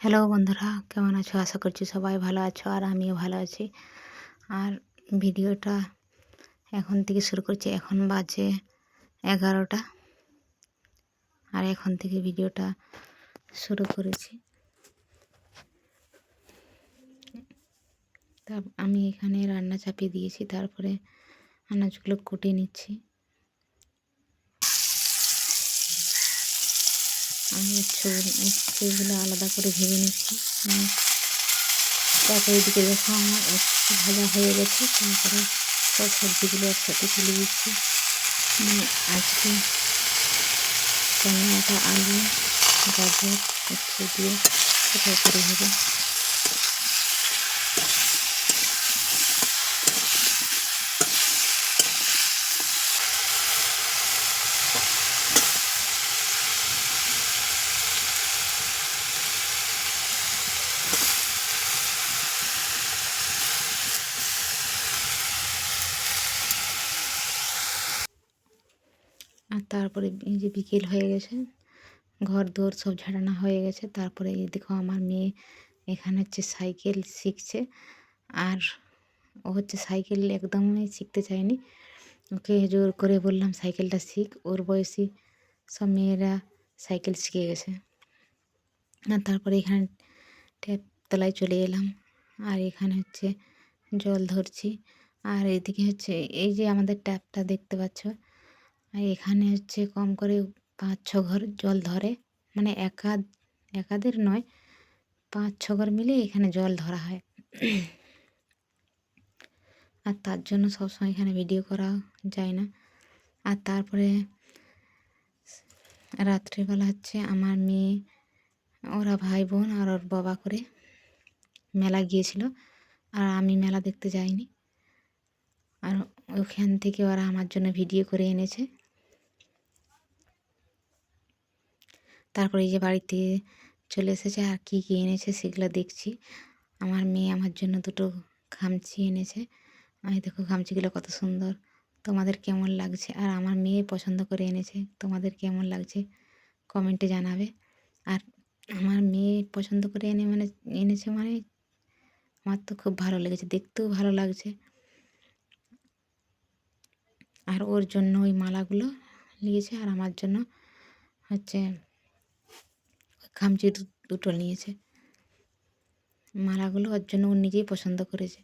Hello বন্ধুরা, কেমন আছো? আশা করছি সবাই ভালো আছো আর আমিও ভালো আছি। আর ভিডিওটা এখন থেকে শুরু করছি। এখন বাজে 11টা আর এখন থেকে ভিডিওটা শুরু করেছি। তা আমি এখানে রান্না চাপিয়ে দিয়েছি, তারপরে আনাজগুলো কুটে নিচ্ছি। আমি উচ্ছেগুলো আলাদা করে ভেজে নিচ্ছি। তারপরে এদিকে দেখো আমার উচ্ছে ভাজা হয়ে গেছে। তারপরে সব সবজিগুলো একসাথে তুলে দিচ্ছি। আজকে টমেটো, আলু, গাজর, উচ্ছে দিয়ে তরকারি হবে। আর তারপরে এই যে বিকেল হয়ে গেছে, ঘর দোর সব ঝাড়ানো হয়ে গেছে। তারপরে এই দেখো আমার মেয়ে এখানে হচ্ছে সাইকেল শিখছে। আর ও হচ্ছে সাইকেল একদমই শিখতে চায়নি। ওকে জোর করে বললাম সাইকেলটা শিখ। ওর বয়সী সব মেয়েরা সাইকেল শিখে গেছে। আর তারপরে এখানে ট্যাপ তলায় চলে এলাম। আর এখানে হচ্ছে জল ধরছি। আর এদিকে হচ্ছে এই যে আমাদের ট্যাপটা দেখতে পাচ্ছ, আর এখানে হচ্ছে কম করে 5-6 ঘর জল ধরে। মানে একাদের নয়, 5-6 ঘর মিলে এখানে জল ধরা হয়। আর তার জন্য সবসময় এখানে ভিডিও করা যায় না। আর তারপরে রাত্রিবেলা হচ্ছে আমার মেয়ে, ওরা ভাই বোন আর ওর বাবা করে মেলা গিয়েছিল। আর আমি মেলা দেখতে যাইনি। আর ওখান থেকে ওরা আমার জন্য ভিডিও করে এনেছে। তারপরে এই যে বাড়িতে চলে এসেছে। আর কী কী এনেছে সেগুলো দেখছি। আমার মেয়ে আমার জন্য দুটো খামচি এনেছে। আমি দেখো খামচিগুলো কত সুন্দর, তোমাদের কেমন লাগছে? আর আমার মেয়ে পছন্দ করে এনেছে, তোমাদের কেমন লাগছে কমেন্টে জানাবে। আর আমার মেয়ে পছন্দ করে এনেছে মানে আমার তো খুব ভালো লেগেছে, দেখতেও ভালো লাগছে। আর ওর জন্য ওই মালাগুলো নিয়েছে, আর আমার জন্য হচ্ছে খামচি দুটো নিয়েছে। মালাগুলো ওর জন্য ও নিজেই পছন্দ করেছে।